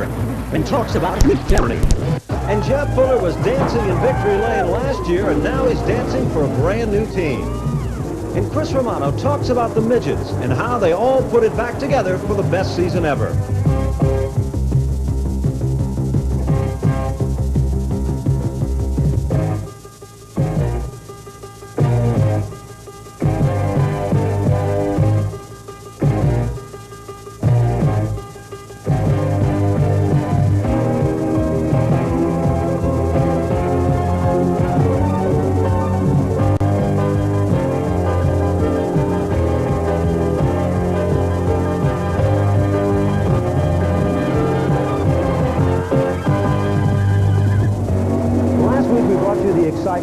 record and talks about victory. And Jeff Fuller was dancing in victory lane last year, and now he's dancing for a brand new team. And Chris Romano talks about the Midgets and how they all put it back together for the best season ever.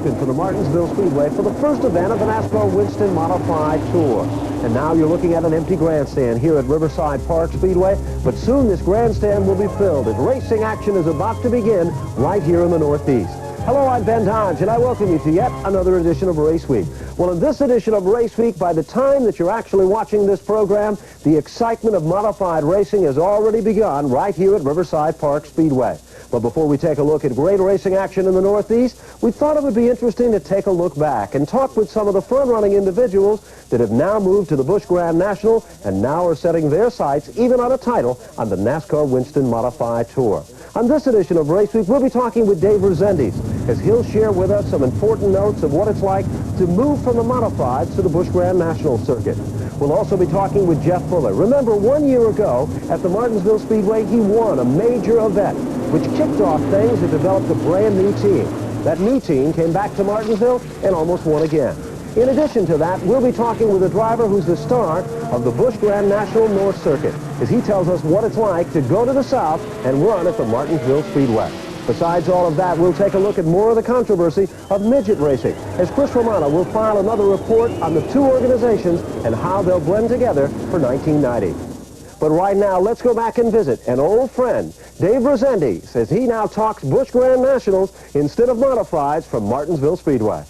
For the Martinsville Speedway for the first event of the NASCAR Winston Modified Tour. And now you're looking at an empty grandstand here at Riverside Park Speedway, but soon this grandstand will be filled as racing action is about to begin right here in the Northeast. Hello, I'm Ben Dodge, and I welcome you to yet another edition of Race Week. Well, in this edition of Race Week, by the time that you're actually watching this program, the excitement of modified racing has already begun right here at Riverside Park Speedway. But before we take a look at great racing action in the Northeast, we thought it would be interesting to take a look back and talk with some of the front-running individuals that have now moved to the Busch Grand National and now are setting their sights even on a title on the NASCAR Winston Modified Tour. On this edition of Race Week, we'll be talking with Dave Rosendi as he'll share with us some important notes of what it's like to move from the Modifieds to the Busch Grand National circuit. We'll also be talking with Jeff Fuller. Remember, 1 year ago at the Martinsville Speedway, he won a major event, which kicked off things and developed a brand new team. That new team came back to Martinsville and almost won again. In addition to that, we'll be talking with a driver who's the star of the Busch Grand National North Circuit as he tells us what it's like to go to the South and run at the Martinsville Speedway. Besides all of that, we'll take a look at more of the controversy of midget racing as Chris Romano will file another report on the two organizations and how they'll blend together for 1990. But right now, let's go back and visit an old friend. Dave Rosendi says he now talks Busch Grand Nationals instead of modifieds from Martinsville Speedway.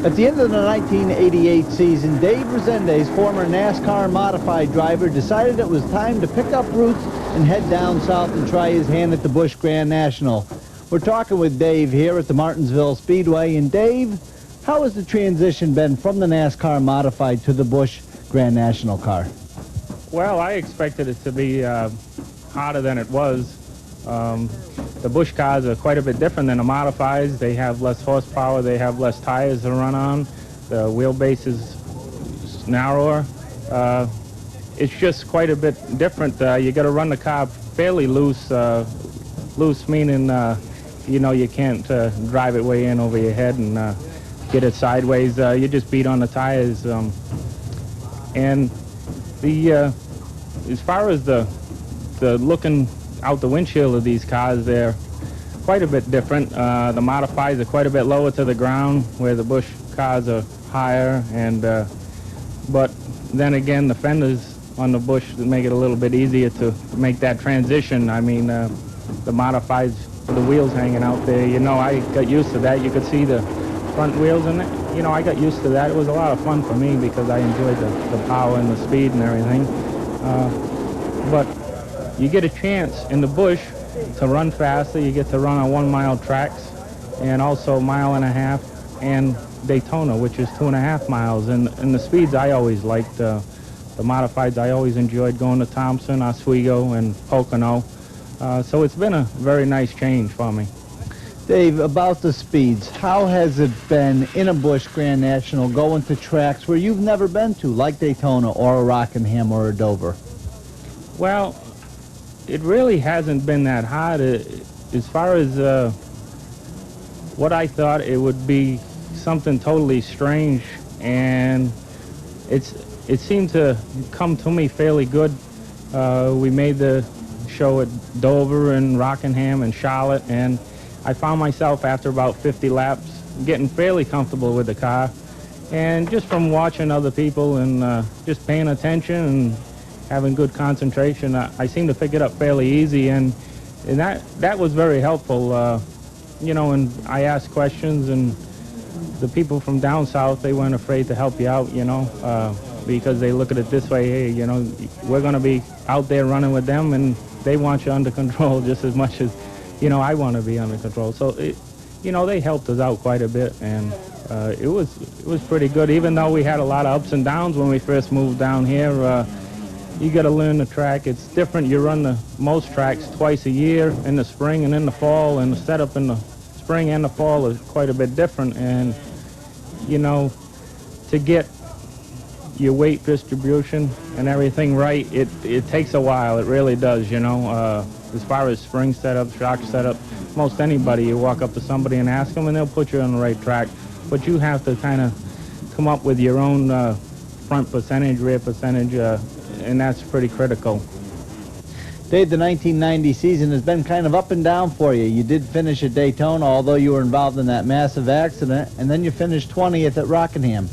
At the end of the 1988 season, Dave Rosendi's former NASCAR modified driver decided it was time to pick up roots and head down south and try his hand at the Busch Grand National. We're talking with Dave here at the Martinsville Speedway. And Dave, how has the transition been from the NASCAR modified to the Busch Grand National car? Well, I expected it to be harder than it was. The Busch cars are quite a bit different than the modifieds. They have less horsepower, they have less tires to run on, the wheelbase is narrower. It's just quite a bit different. You got to run the car fairly loose, loose meaning you know, you can't drive it way in over your head and get it sideways. You just beat on the tires. And the as far as the looking out the windshield of these cars, they're quite a bit different. The modifieds are quite a bit lower to the ground, where the Busch cars are higher. And but then again, the fenders on the Busch make it a little bit easier to make that transition. I mean, the modifieds, the wheels hanging out there, you know, I got used to that. You could see the front wheels, and you know, I got used to that. It was a lot of fun for me because I enjoyed the power and the speed and everything. But you get a chance in the Busch to run faster. You get to run on 1 mile tracks and also 1.5 miles and Daytona, which is 2.5 miles. And the speeds I always liked. The modifieds, I always enjoyed going to Thompson, Oswego, and Pocono. So it's been a very nice change for me. Dave, about the speeds, how has it been in a Busch Grand National going to tracks where you've never been to, like Daytona or a Rockingham or a Dover? Well, it really hasn't been that hard. As far as what I thought, it would be something totally strange, and it seemed to come to me fairly good. We made the show at Dover and Rockingham and Charlotte, and I found myself after about 50 laps getting fairly comfortable with the car. And just from watching other people and just paying attention and having good concentration, I seemed to pick it up fairly easy, and that was very helpful. You know, and I asked questions, and the people from down south, they weren't afraid to help you out, you know, because they look at it this way, hey, you know, we're going to be out there running with them, and they want you under control just as much as, you know, I want to be under control. So, you know, they helped us out quite a bit, and it was pretty good. Even though we had a lot of ups and downs when we first moved down here, you got to learn the track. It's different. You run most tracks twice a year, in the spring and in the fall, and the setup in the spring and the fall is quite a bit different. And, you know, to get your weight distribution and everything right, it takes a while. It really does, you know. As far as spring setup, shock setup, most anybody, you walk up to somebody and ask them, and they'll put you on the right track. But you have to kind of come up with your own front percentage, rear percentage, and that's pretty critical. Dave, the 1990 season has been kind of up and down for you. You did finish at Daytona, although you were involved in that massive accident, and then you finished 20th at Rockingham.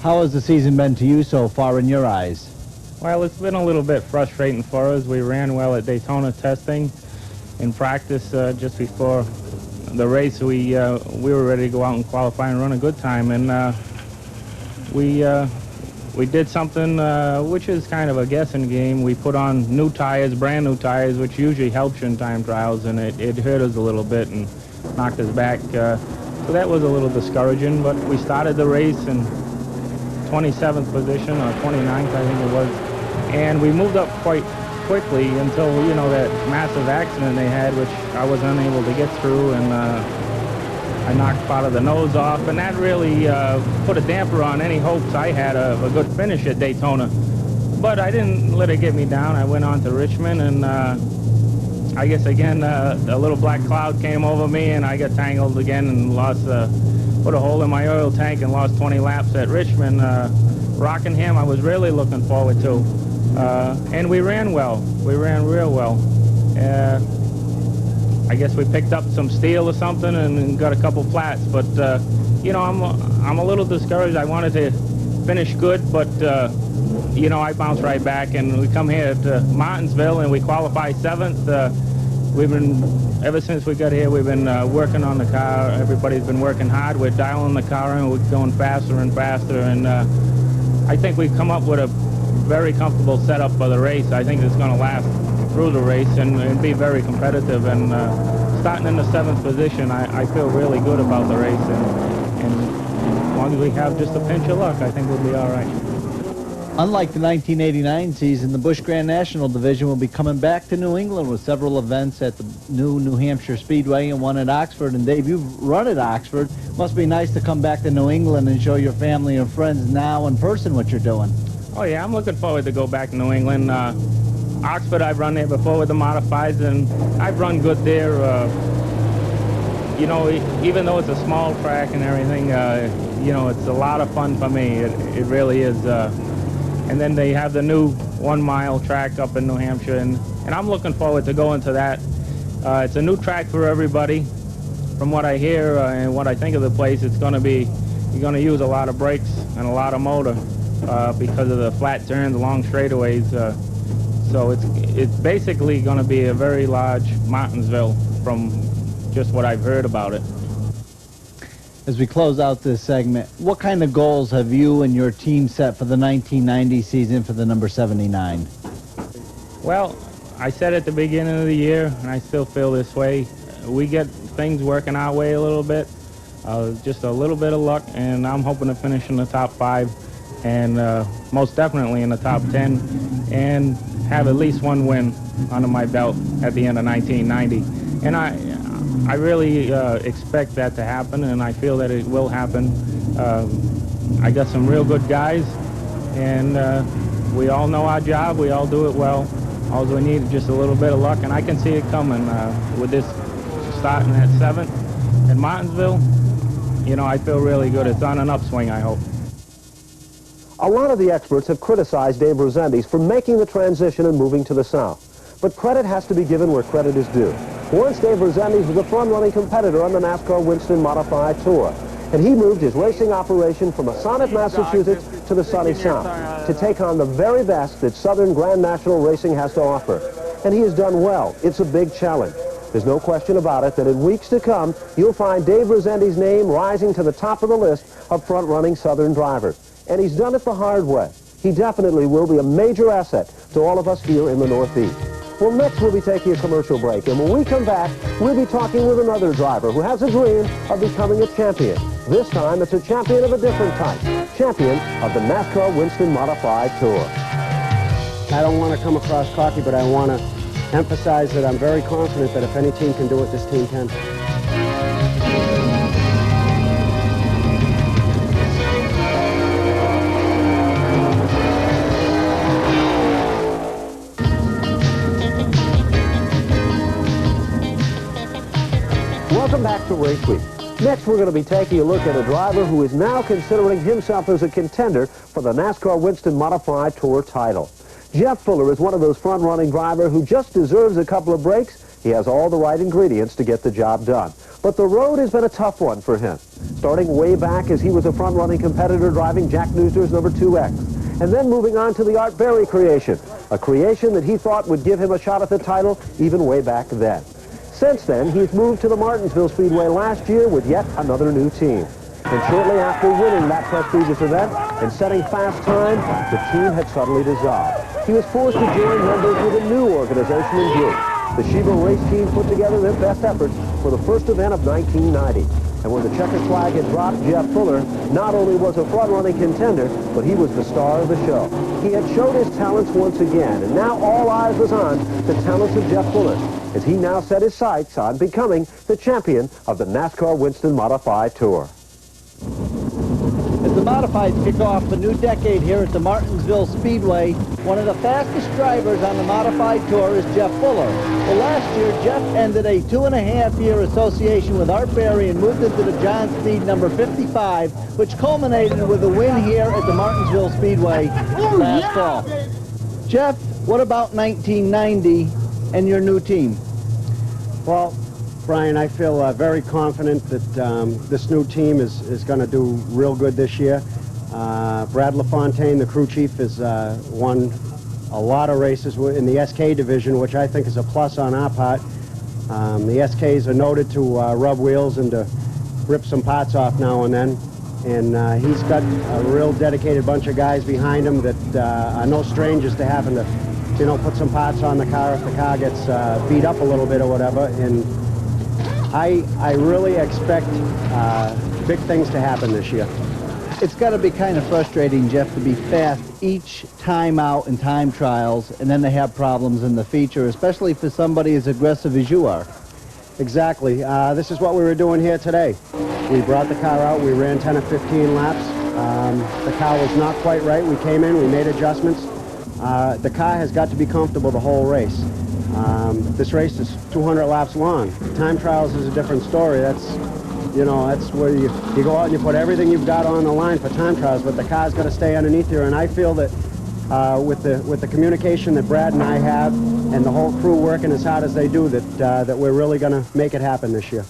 How has the season been to you so far in your eyes? Well, it's been a little bit frustrating for us. We ran well at Daytona testing. In practice, just before the race, we were ready to go out and qualify and run a good time, and we did something which is kind of a guessing game. We put on new tires, brand new tires, which usually helps you in time trials, and it hurt us a little bit and knocked us back. So that was a little discouraging, but we started the race in 27th position, or 29th, I think it was, and we moved up quite quickly until, you know, that massive accident they had, which I was unable to get through, and I knocked part of the nose off, and that really put a damper on any hopes I had of a good finish at Daytona. But I didn't let it get me down. I went on to Richmond, and I guess again a little black cloud came over me, and I got tangled again and lost, put a hole in my oil tank and lost 20 laps at Richmond. Rockingham, I was really looking forward to. And we ran well. We ran real well. I guess we picked up some steel or something and got a couple flats. But, you know, I'm a little discouraged. I wanted to finish good, but, you know, I bounced right back. And we come here to Martinsville, and we qualify 7th. We've been, ever since we got here, we've been working on the car. Everybody's been working hard. We're dialing the car in. We're going faster and faster. And I think we've come up with a very comfortable setup for the race. I think it's going to last through the race and be very competitive. And starting in the 7th position, I feel really good about the race. And as long as we have just a pinch of luck, I think we'll be all right. Unlike the 1989 season, the Busch Grand National Division will be coming back to New England with several events at the new New Hampshire Speedway and one at Oxford. And Dave, you've run at Oxford. Must be nice to come back to New England and show your family and friends now in person what you're doing. Oh yeah, I'm looking forward to go back to New England. Oxford, I've run there before with the modifieds, and I've run good there. You know, even though it's a small track and everything, you know, it's a lot of fun for me. It really is. And then they have the new 1 mile track up in New Hampshire, and I'm looking forward to going to that. It's a new track for everybody. From what I hear and what I think of the place, it's going to be, you're going to use a lot of brakes and a lot of motor because of the flat turns, long straightaways. So it's basically going to be a very large Martinsville from just what I've heard about it. As we close out this segment, what kind of goals have you and your team set for the 1990 season for the number 79? Well, I said at the beginning of the year, and I still feel this way, we get things working our way a little bit, just a little bit of luck, and I'm hoping to finish in the top 5 and most definitely in the top 10 and have at least one win under my belt at the end of 1990. And I really expect that to happen, and I feel that it will happen. I got some real good guys, and we all know our job. We all do it well. All we need is just a little bit of luck, and I can see it coming with this starting at 7th in Martinsville. You know, I feel really good. It's on an upswing, I hope. A lot of the experts have criticized Dave Rosendi for making the transition and moving to the south. But credit has to be given where credit is due. Once Dave Rosendi was a front-running competitor on the NASCAR Winston Modified Tour, and he moved his racing operation from Masonic, Massachusetts to the sunny south to take on the very best that Southern Grand National Racing has to offer. And he has done well. It's a big challenge. There's no question about it that in weeks to come, you'll find Dave Rosendi's name rising to the top of the list of front-running Southern drivers. And he's done it the hard way. He definitely will be a major asset to all of us here in the Northeast. Well, next we'll be taking a commercial break, and when we come back, we'll be talking with another driver who has a dream of becoming a champion. This time, it's a champion of a different type, champion of the NASCAR Winston Modified Tour. I don't want to come across cocky, but I want to emphasize that I'm very confident that if any team can do it, this team can. Welcome back to Race Week. Next, we're going to be taking a look at a driver who is now considering himself as a contender for the NASCAR Winston Modified Tour title. Jeff Fuller is one of those front-running drivers who just deserves a couple of breaks. He has all the right ingredients to get the job done. But the road has been a tough one for him, starting way back as he was a front-running competitor driving Jack Neusner's number 2X, and then moving on to the Art Berry creation, a creation that he thought would give him a shot at the title even way back then. Since then, he's moved to the Martinsville Speedway last year with yet another new team. And shortly after winning that prestigious event and setting fast time, the team had suddenly dissolved. He was forced to join members with a new organization in view. The Sheba race team put together their best efforts for the first event of 1990. And when the checkered flag had dropped, Jeff Fuller not only was a front-running contender, but he was the star of the show. He had showed his talents once again, and now all eyes was on the talents of Jeff Fuller, as he now set his sights on becoming the champion of the NASCAR Winston Modified Tour. As the Modifieds kick off a new decade here at the Martinsville Speedway, one of the fastest drivers on the Modified Tour is Jeff Fuller. Well, last year, Jeff ended a 2.5-year association with Art Berry and moved into the John Speed number 55, which culminated with a win here at the Martinsville Speedway last fall. Jeff, what about 1990 and your new team? Well, Brian, I feel very confident that this new team is going to do real good this year. Brad LaFontaine, the crew chief, has won a lot of races in the SK division, which I think is a plus on our part. The SKs are noted to rub wheels and to rip some parts off now and then. And he's got a real dedicated bunch of guys behind him that are no strangers to having to, you know, put some parts on the car if the car gets beat up a little bit or whatever. And I really expect big things to happen this year. It's got to be kind of frustrating, Jeff, to be fast each time out in time trials and then to have problems in the feature, especially for somebody as aggressive as you are. Exactly. This is what we were doing here today. We brought the car out. We ran 10 or 15 laps. The car was not quite right. We came in. We made adjustments. The car has got to be comfortable the whole race. This race is 200 laps long. Time trials is a different story. That's, you know, that's where you go out and you put everything you've got on the line for time trials, but the car's got to stay underneath you. And I feel that with the communication that Brad and I have and the whole crew working as hard as they do, that we're really going to make it happen this year.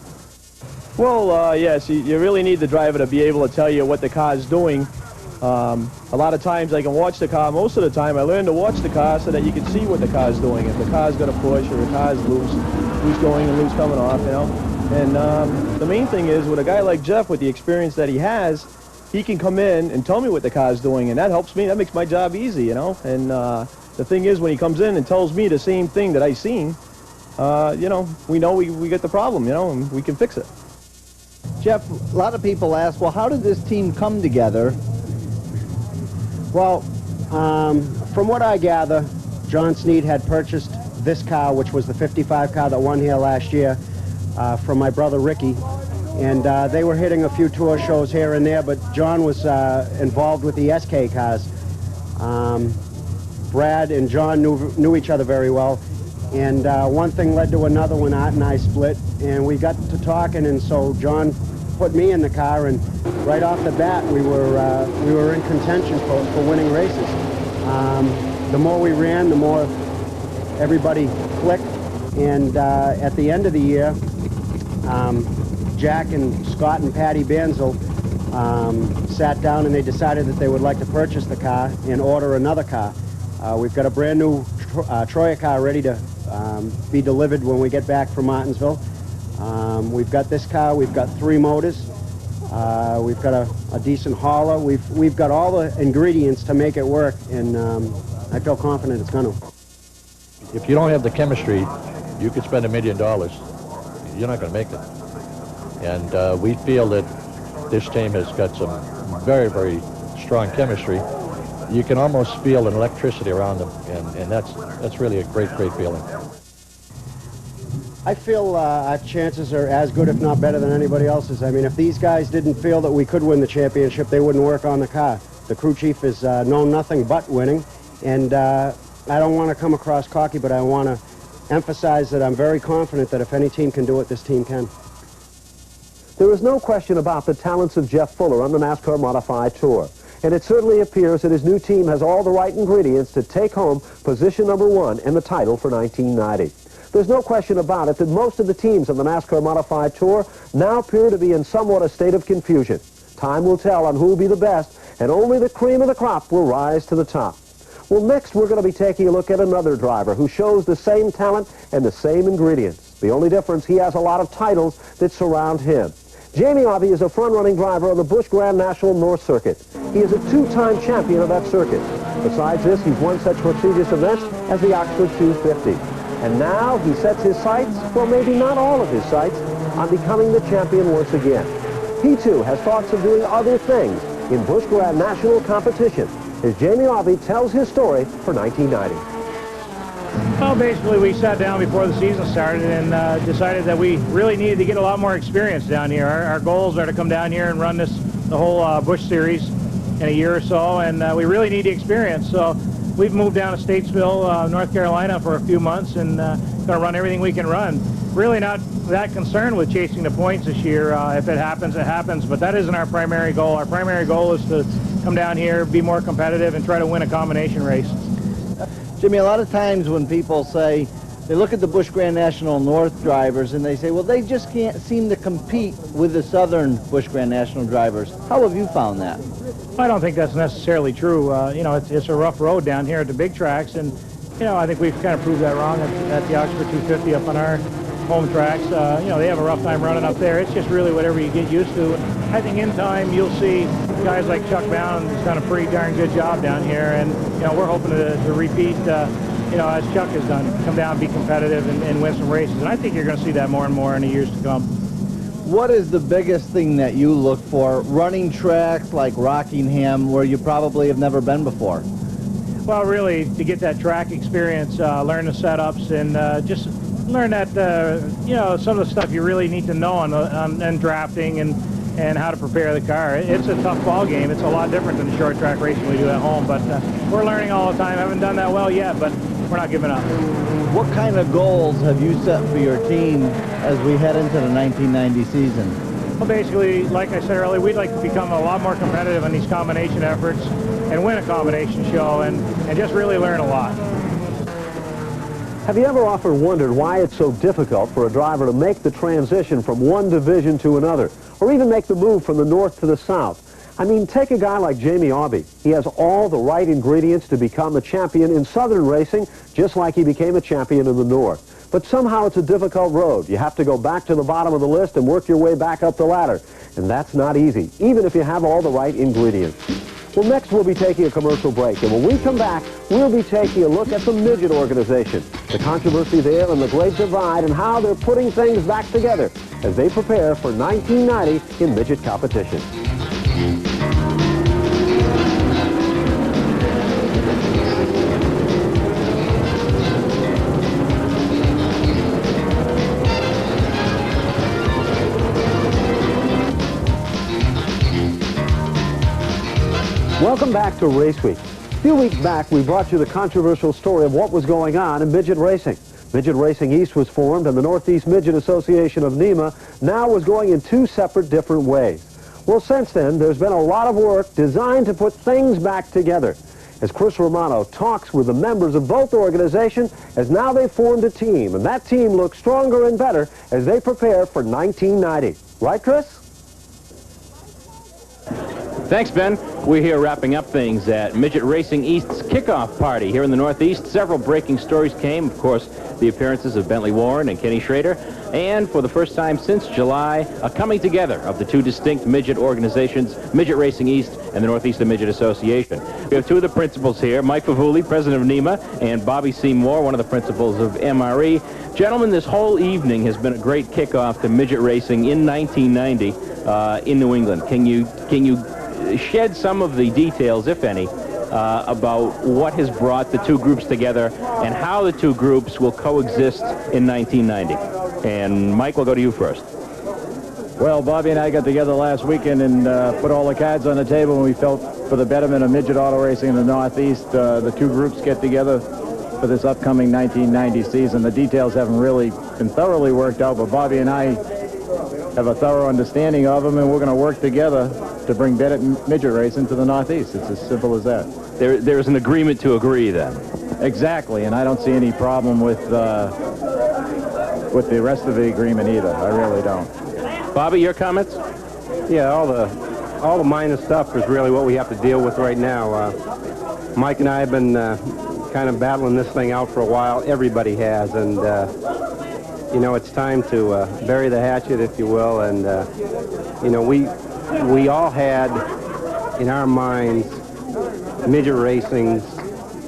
Well, yes, you really need the driver to be able to tell you what the car's doing. A lot of times I can watch the car. Most of the time I learn to watch the car so that you can see what the car's doing. If the car's going to push or the car's loose going and loose coming off, you know. And the main thing is with a guy like Jeff, with the experience that he has, he can come in and tell me what the car's doing, and that helps me. That makes my job easy, you know. And the thing is, when he comes in and tells me the same thing that I've seen, you know we get the problem, you know, and we can fix it. Jeff, a lot of people ask, well, how did this team come together? Well, from what I gather, John Sneed had purchased this car, which was the 55 car that won here last year, from my brother Ricky. And they were hitting a few tour shows here and there, but John was involved with the SK cars. Brad and John knew each other very well. And one thing led to another when Art and I split, and we got to talking, and so John put me in the car, and right off the bat we were in contention for winning races. The more we ran, the more everybody clicked, and at the end of the year, Jack and Scott and Patty Banzel sat down and they decided that they would like to purchase the car and order another car. We've got a brand new Troya car ready to be delivered when we get back from Martinsville. We've got this car, we've got 3 motors, we've got a decent hauler, we've got all the ingredients to make it work, and I feel confident it's going to. If you don't have the chemistry, you could spend $1 million. You're not going to make it. And we feel that this team has got some very, very strong chemistry. You can almost feel an electricity around them, and that's really a great, great feeling. I feel our chances are as good, if not better, than anybody else's. I mean, if these guys didn't feel that we could win the championship, they wouldn't work on the car. The crew chief has known nothing but winning, and I don't want to come across cocky, but I want to emphasize that I'm very confident that if any team can do it, this team can. There is no question about the talents of Jeff Fuller on the NASCAR Modified Tour, and it certainly appears that his new team has all the right ingredients to take home position #1 and the title for 1990. There's no question about it that most of the teams on the NASCAR Modified Tour now appear to be in somewhat a state of confusion. Time will tell on who will be the best, and only the cream of the crop will rise to the top. Well, next we're going to be taking a look at another driver who shows the same talent and the same ingredients. The only difference, he has a lot of titles that surround him. Jamie Aube is a front-running driver on the Busch Grand National North Circuit. He is a 2-time champion of that circuit. Besides this, he's won such prestigious events as the Oxford 250. And now he sets his sights, well, maybe not all of his sights, on becoming the champion once again. He, too, has thoughts of doing other things in Busch Grand National competition, as Jamie Aube tells his story for 1990. Well, basically, we sat down before the season started and decided that we really needed to get a lot more experience down here. Our goals are to come down here and run the whole Busch Series in a year or so, and we really need the experience. So we've moved down to Statesville, North Carolina for a few months, and going to run everything we can run. Really not that concerned with chasing the points this year. If it happens, it happens, but that isn't our primary goal. Our primary goal is to come down here, be more competitive, and try to win a combination race. Jimmy, a lot of times when people say, they look at the Busch Grand National North drivers and they say, well, they just can't seem to compete with the Southern Busch Grand National drivers. How have you found that? I don't think that's necessarily true. You know, it's a rough road down here at the big tracks, and, you know, I think we've kind of proved that wrong at the Oxford 250 up on our home tracks. You know, they have a rough time running up there. It's just really whatever you get used to. I think in time you'll see guys like Chuck Bound has done a pretty darn good job down here, and, you know, we're hoping to repeat, you know, as Chuck has done, come down, be competitive, and win some races. And I think you're going to see that more and more in the years to come. What is the biggest thing that you look for running tracks like Rockingham where you probably have never been before? Well, really, to get that track experience, learn the setups, and just learn that, you know, some of the stuff you really need to know on drafting and how to prepare the car. It's a tough ball game. It's a lot different than the short track racing we do at home, but we're learning all the time. Haven't done that well yet, but we're not giving up. What kind of goals have you set for your team as we head into the 1990 season? Well, basically, like I said earlier, we'd like to become a lot more competitive in these combination efforts and win a combination show and just really learn a lot. Have you ever often wondered why it's so difficult for a driver to make the transition from one division to another, or even make the move from the north to the south? I mean, take a guy like Jamie Aube. He has all the right ingredients to become a champion in Southern racing, just like he became a champion in the North. But somehow it's a difficult road. You have to go back to the bottom of the list and work your way back up the ladder. And that's not easy, even if you have all the right ingredients. Well, next we'll be taking a commercial break, and when we come back, we'll be taking a look at the Midget organization, the controversy there and the great divide, and how they're putting things back together as they prepare for 1990 in Midget competition. Welcome back to Race Week. A few weeks back, we brought you the controversial story of what was going on in midget racing. Midget Racing East was formed, and the Northeast Midget Association of NEMA now was going in two separate different ways. Well, since then, there's been a lot of work designed to put things back together. As Chris Romano talks with the members of both organizations, as now they've formed a team, and that team looks stronger and better as they prepare for 1990. Right, Chris? Thanks, Ben. We're here wrapping up things at Midget Racing East's kickoff party here in the Northeast. Several breaking stories came. Of course, the appearances of Bentley Warren and Kenny Schrader. And for the first time since July, a coming together of the two distinct midget organizations, Midget Racing East and the Northeastern Midget Association. We have two of the principals here, Mike Favuli, president of NEMA, and Bobby Seymour, one of the principals of MRE. Gentlemen, this whole evening has been a great kickoff to midget racing in 1990 in New England. Can you shed some of the details, if any, about what has brought the two groups together and how the two groups will coexist in 1990? And Mike, we'll go to you first. Well, Bobby and I got together last weekend and put all the cards on the table, and we felt for the betterment of midget auto racing in the Northeast, the two groups get together for this upcoming 1990 season. The details haven't really been thoroughly worked out, but Bobby and I have a thorough understanding of them, and we're going to work together to bring better midget racing to the Northeast. It's as simple as that. There's an agreement to agree, then. Exactly, and I don't see any problem with the rest of the agreement either. I really don't. Bobby, your comments? Yeah, all the minor stuff is really what we have to deal with right now. Mike and I have been kind of battling this thing out for a while. Everybody has, and you know, it's time to bury the hatchet, if you will. And you know, we all had in our minds midget racing's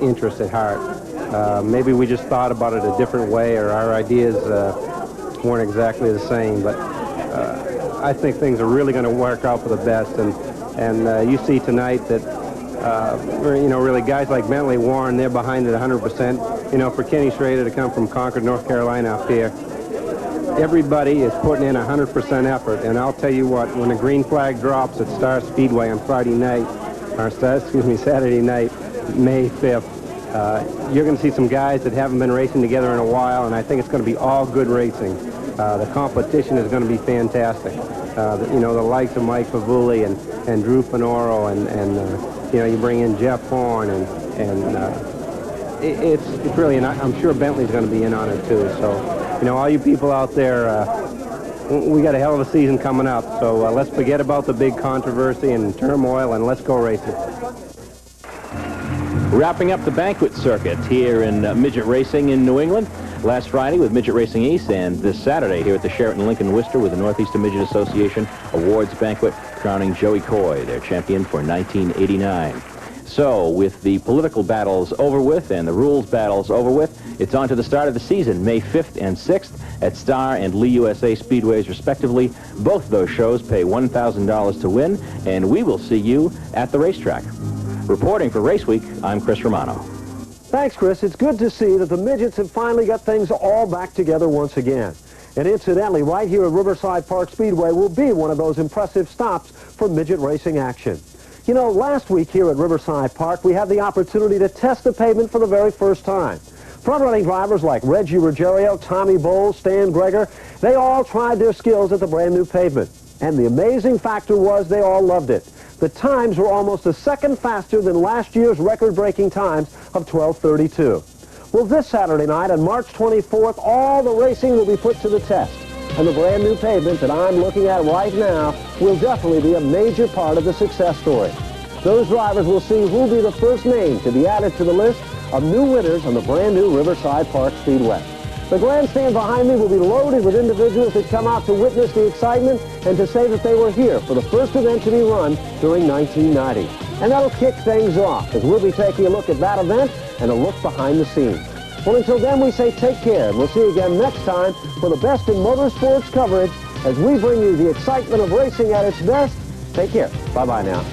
interest at heart. Maybe we just thought about it a different way, or our ideas weren't exactly the same. But I think things are really going to work out for the best. And you see tonight that you know, really guys like Bentley Warren, they're behind it 100%. You know, for Kenny Schrader to come from Concord, North Carolina up here, everybody is putting in 100% effort. And I'll tell you what, when the green flag drops at Star Speedway on Saturday night, May 5th, you're going to see some guys that haven't been racing together in a while, and I think it's going to be all good racing. The competition is going to be fantastic. You know, the likes of Mike Favuli and Drew Finoro, and you know, you bring in Jeff Horn, and it's really, and I'm sure Bentley's going to be in on it too. So, you know, all you people out there, we got a hell of a season coming up. So let's forget about the big controversy and turmoil, and let's go racing. Wrapping up the banquet circuit here in midget racing in New England. Last Friday with Midget Racing East, and this Saturday here at the Sheraton Lincoln Worcester with the Northeastern Midget Association Awards Banquet, crowning Joey Coy, their champion for 1989. So, with the political battles over with and the rules battles over with, it's on to the start of the season, May 5th and 6th at Star and Lee USA Speedways, respectively. Both those shows pay $1,000 to win, and we will see you at the racetrack. Reporting for Raceweek, I'm Chris Romano. Thanks, Chris. It's good to see that the midgets have finally got things all back together once again. And incidentally, right here at Riverside Park Speedway will be one of those impressive stops for midget racing action. You know, last week here at Riverside Park, we had the opportunity to test the pavement for the very first time. Front-running drivers like Reggie Ruggiero, Tommy Bowles, Stan Greger, they all tried their skills at the brand-new pavement. And the amazing factor was they all loved it. The times were almost a second faster than last year's record-breaking times of 12:32. Well, this Saturday night on March 24th, all the racing will be put to the test. And the brand new pavement that I'm looking at right now will definitely be a major part of the success story. Those drivers will see who'll be the first name to be added to the list of new winners on the brand new Riverside Park Speedway. The grandstand behind me will be loaded with individuals that come out to witness the excitement and to say that they were here for the first event to be run during 1990. And that'll kick things off, as we'll be taking a look at that event and a look behind the scenes. Well, until then, we say take care, and we'll see you again next time for the best in motorsports coverage as we bring you the excitement of racing at its best. Take care. Bye-bye now.